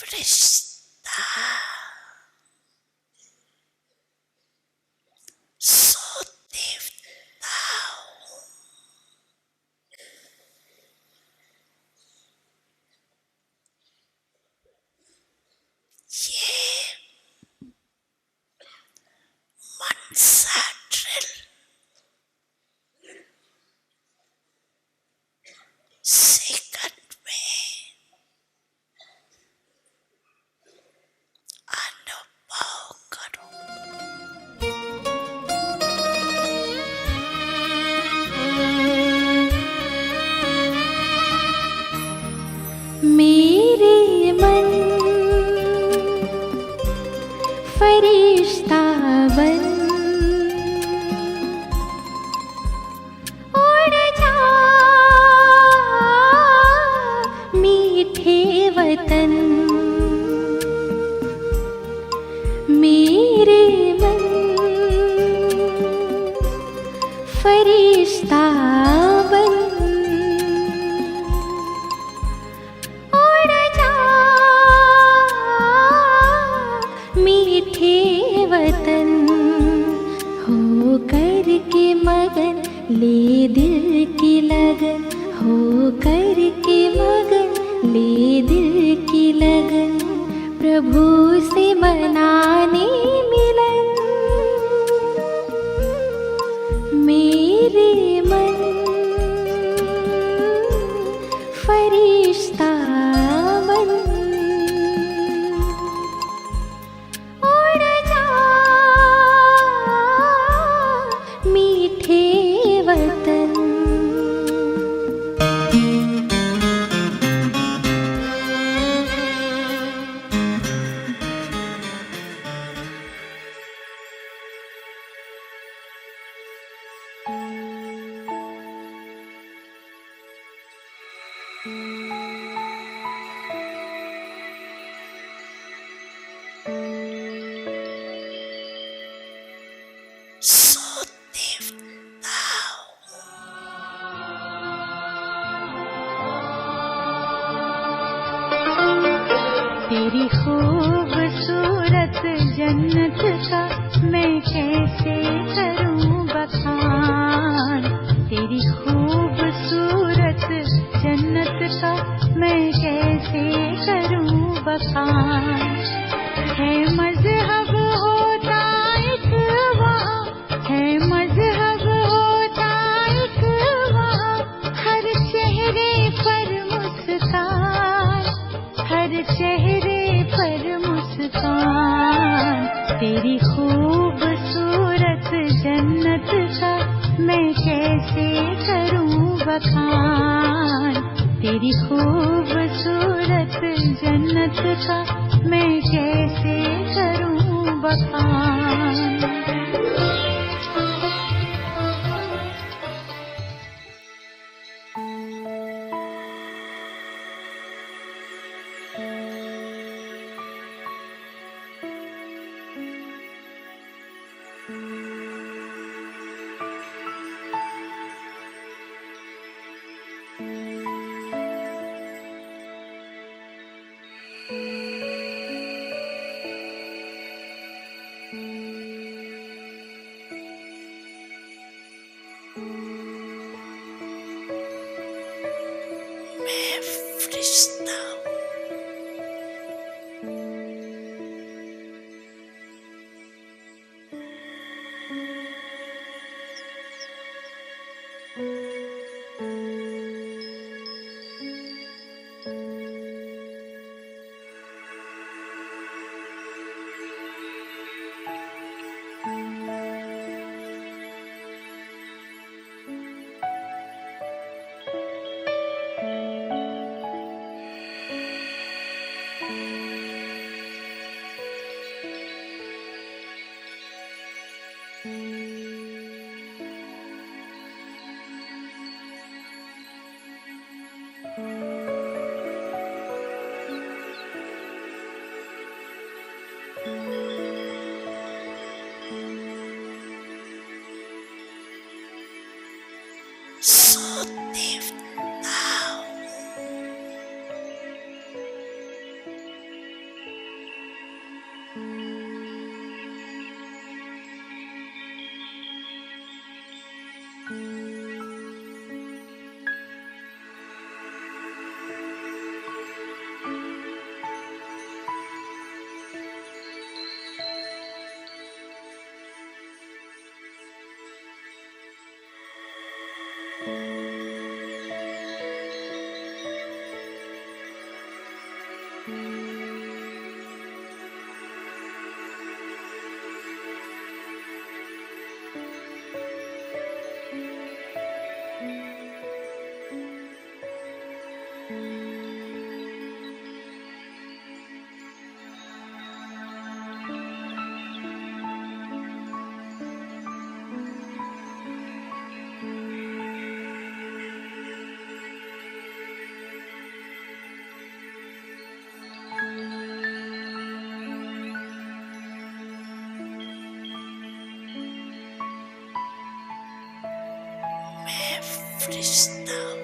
फरिश्ता सो देवताओं ये मनसा drill second में अनुभव करो। मेरे मन फरिश्ता बन उड़ जा मीठे वतन। मेरे मन फरिश्ता बन मीठे वतन हो कर के मगन ले दिल की लगन। हो कर के मगन ले दिल की लगन प्रभु से मनाने मिलन। मेरे मन फरिश्ता बन मीठे वतन। सो देवताओं तेरी खूबसूरत जन्नत का मैं कैसे करूं बखान। तेरी खूबसूरत जन्नत का मैं कैसे करूं बखान। है मज़हब होता एक वहाँ, है मज़हब होता एक वहाँ, हर चेहरे पर मुस्कान, हर चेहरे पर मुस्कान। तेरी खूबसूरत जन्नत का मैं कैसे करूं बखान। तेरी खूबसूरत जन्नत का मैं कैसे करूं बखान। मैं फरिश्ता हूँ। सो देवताओं मैं फरिश्ता हूँ।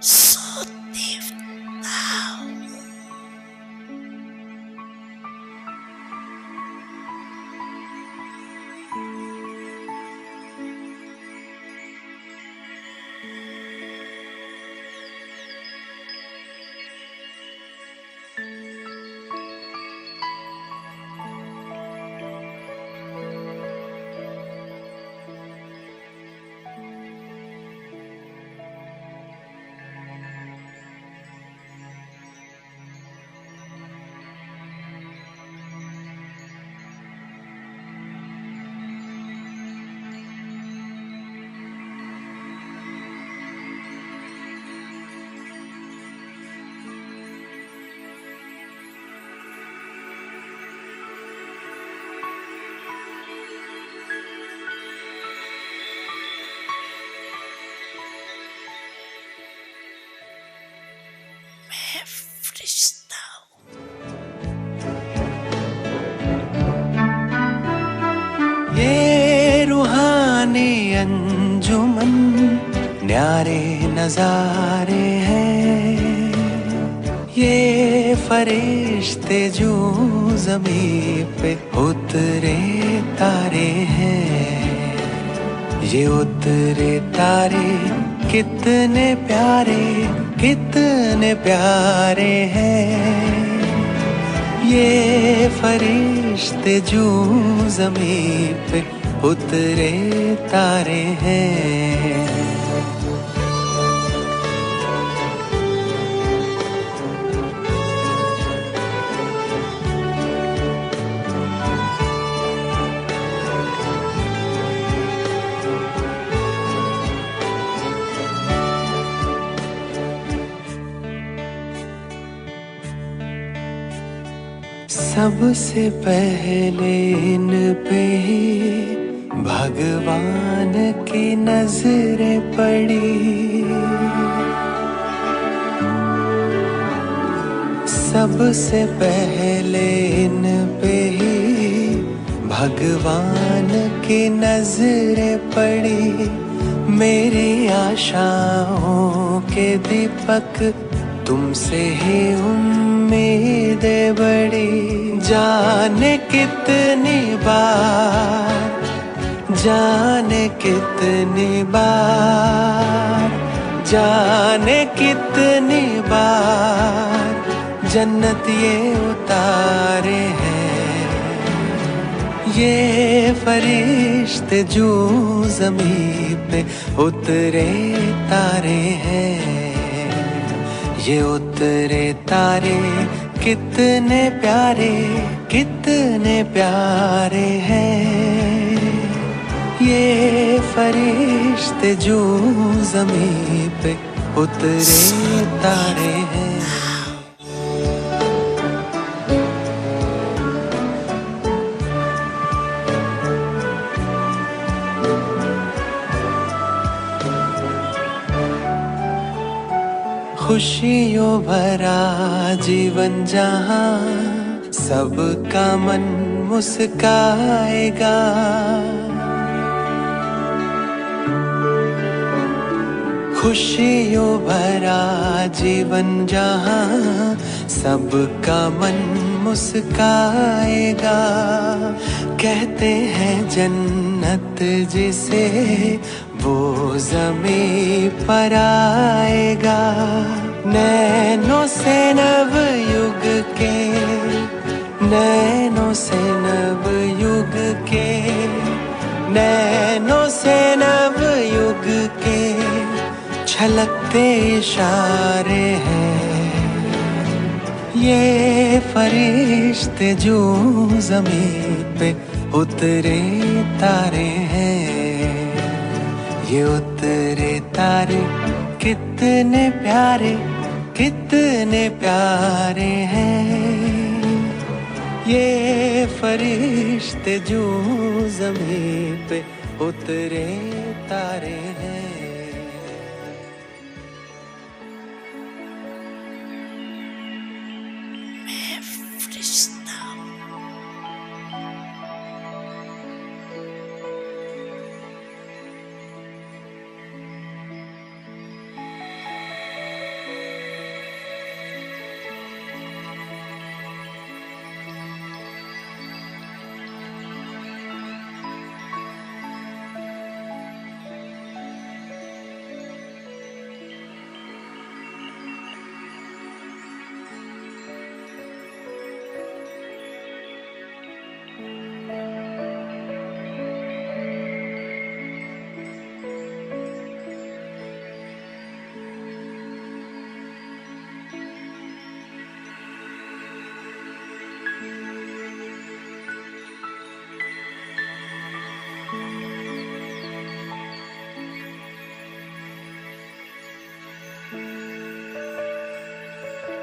Så देवता हूँ। मैं फरिश्ता हूँ। ये रूहानी अंजुमन न्यारे नजारे हैं, ये फरिश्ते जो ज़मीं पे उतरे तारे हैं। ये उतरे तारे कितने प्यारे हैं। ये फरिश्ते जो ज़मीं पे उतरे तारे हैं। सबसे पहले इन पे ही भगवान की नजरें पड़ी। सबसे पहले इन पे ही भगवान की नजरें पड़ी। मेरी आशाओं के दीपक तुमसे ही उम्मीदें बड़ी। जाने कितनी बार, जाने कितनी बार, जाने कितनी बार जन्नत ये उतारे हैं। ये फरिश्ते जो ज़मीं पे उतरे तारे हैं। ये उतरे तारे कितने प्यारे हैं। ये फरिश्ते जो ज़मीं पे उतरे तारे हैं। खुशियों भरा जीवन जहाँ सबका मन मुस्काएगा। खुशियों भरा जीवन जहाँ सबका मन मुस्काएगा। कहते हैं जन्नत जिसे वो ज़मीं पर आएगा। नैनों से नव युग के, नैनों से नव युग के, नैनों से नव युग के छलकते इशारे हैं। ये फरिश्ते जो ज़मीं पे उतरे तारे हैं। ये उतरे तारे कितने प्यारे, कितने प्यारे हैं। ये फरिश्ते जो ज़मीं पे उतरे तारे हैं। मैं फरिश्ता हूँ।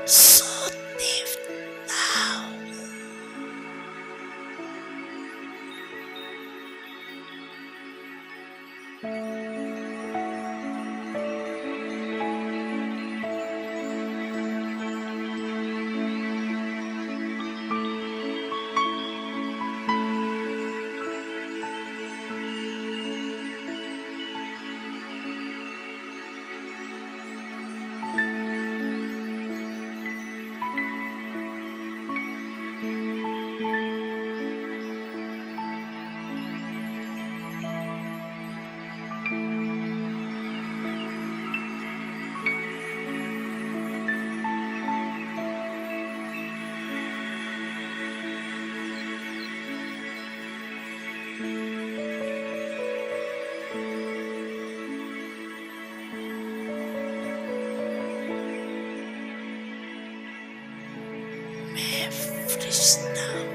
सो देवता हूँ। मैं फरिश्ता हूँ।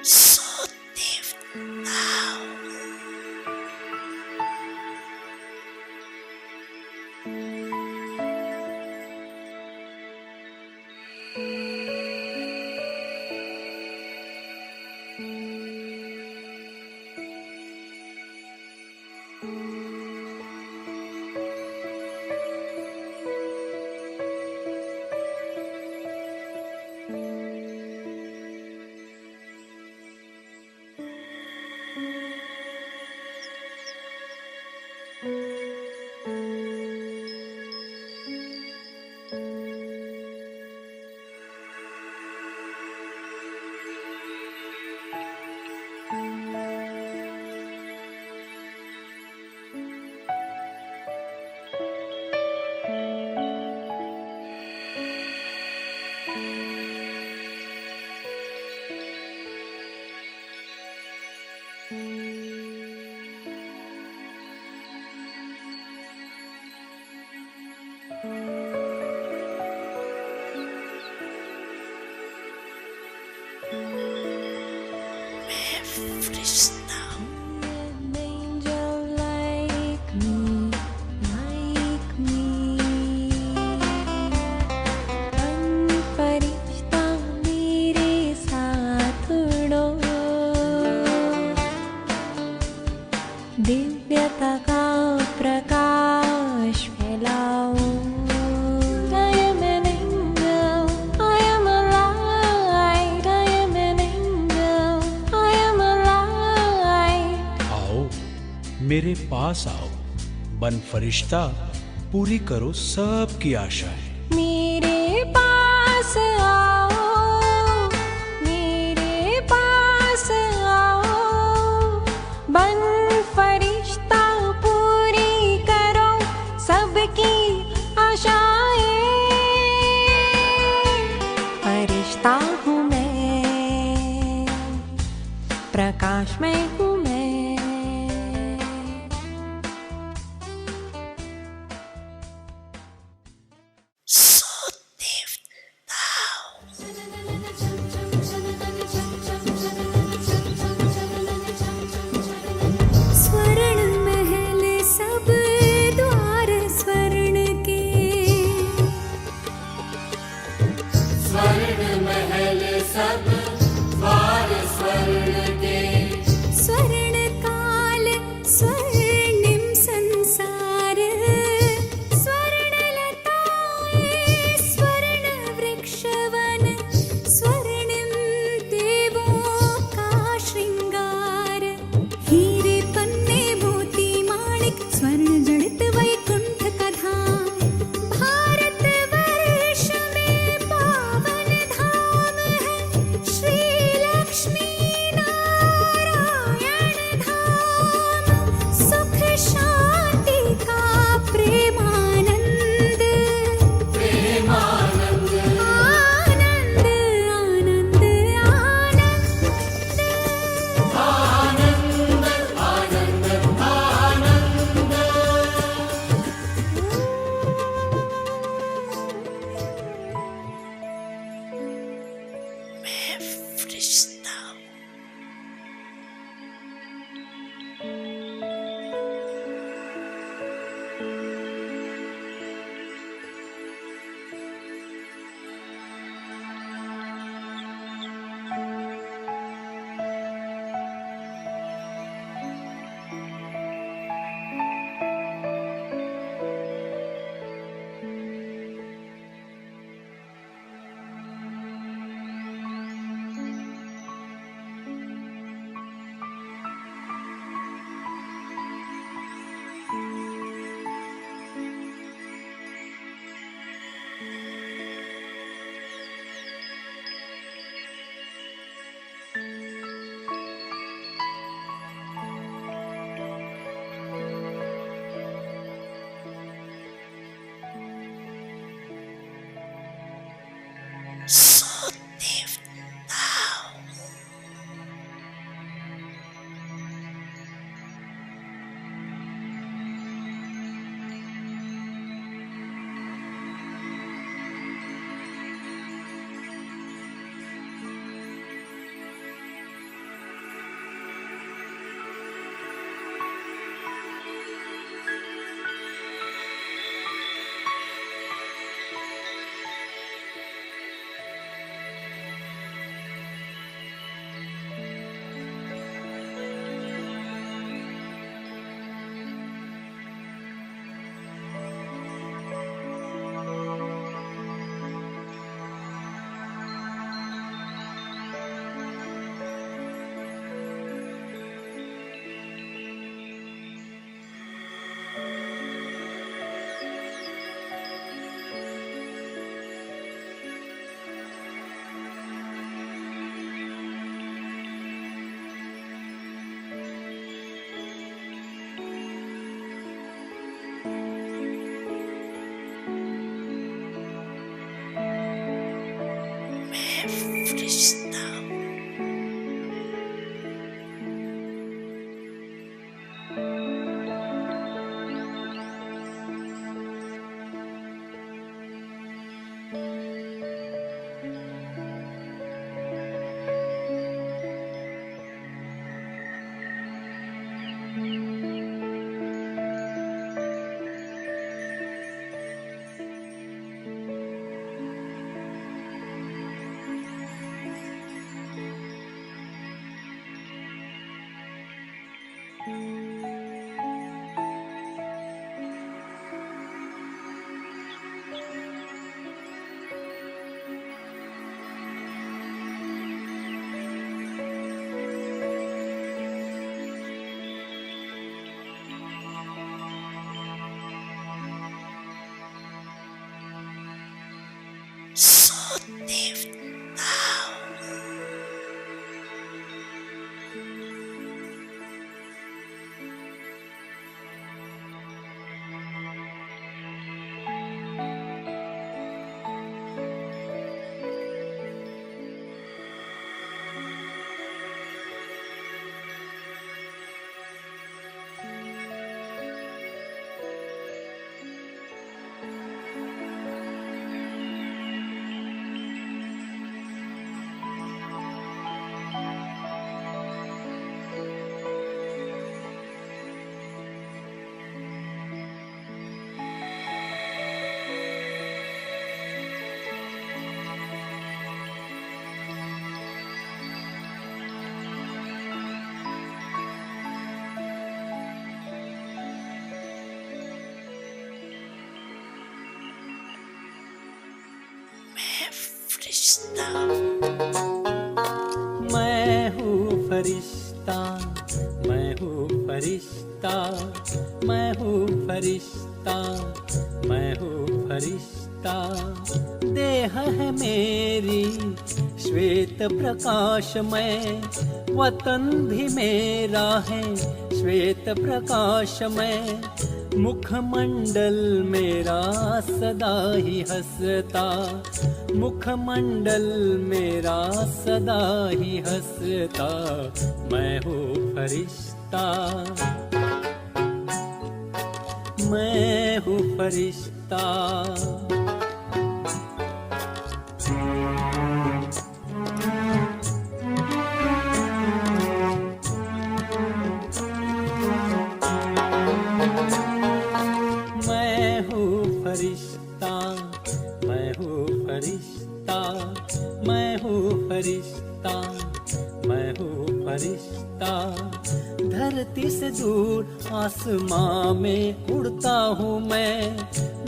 सो देवता हूँ। प्रकाश फैलाऊं। I am an angel, I am a light, I am an angel, I am a light। आओ मेरे पास आओ, बन फरिश्ता, पूरी करो सबकी आशाएं। मेरे पास आओ, मेरे पास आओ, बन फरिश्ता, पूरी करो सबकी आशाएं। फरिश्ता हूँ मैं, प्रकाश में हूँ मैं। Så nytt now. फरिश्ता, मैं हूँ फरिश्ता, मैं हूँ फरिश्ता, मैं हूँ फरिश्ता, मैं हूँ फरिश्ता। देह है मेरी श्वेत प्रकाशमय, वतन भी मेरा है श्वेत प्रकाशमय। मुखमंडल मेरा सदा ही हंसता, मुखमंडल मेरा सदा ही हंसता। मैं हूँ फरिश्ता, मैं हूँ फरिश्ता। मैं हूँ फरिश्ता, मैं हूँ फरिश्ता, मैं हूँ फरिश्ता, मैं हूँ फरिश्ता। धरती से दूर आसमां में उड़ता हूँ मैं,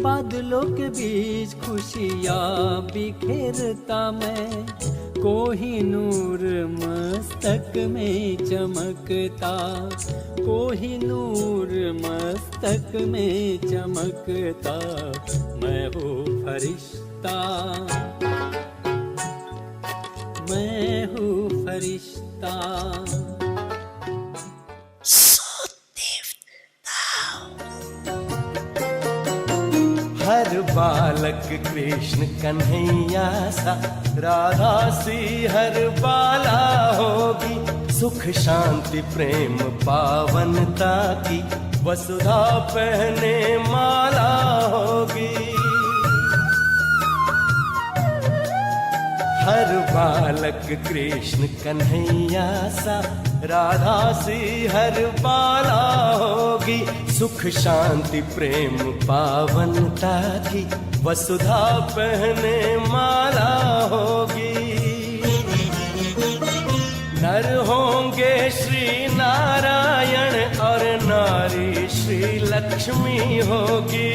बादलों के बीच खुशियाँ बिखेरता मैं। कोहिनूर मस्तक में चमकता, कोहिनूर मस्तक में चमकता। मैं हूँ फरिश्ता, मैं हूँ फरिश्ता। हर बालक कृष्ण कन्हैया सा, राधा सी हर बाला होगी। सुख शांति प्रेम पावनता की, वसुधा पहने माला होगी। हर बालक कृष्ण कन्हैया सा, राधा सी हर बाला होगी। सुख शांति प्रेम पावनता की, वसुधा पहने माला होगी। नर होंगे श्री नारायण और नारी श्री लक्ष्मी होगी।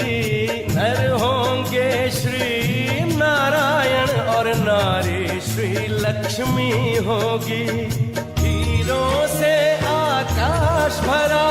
नर होंगे श्री नारायण और नारी श्री लक्ष्मी होगी। हीरों से आकाश भरा,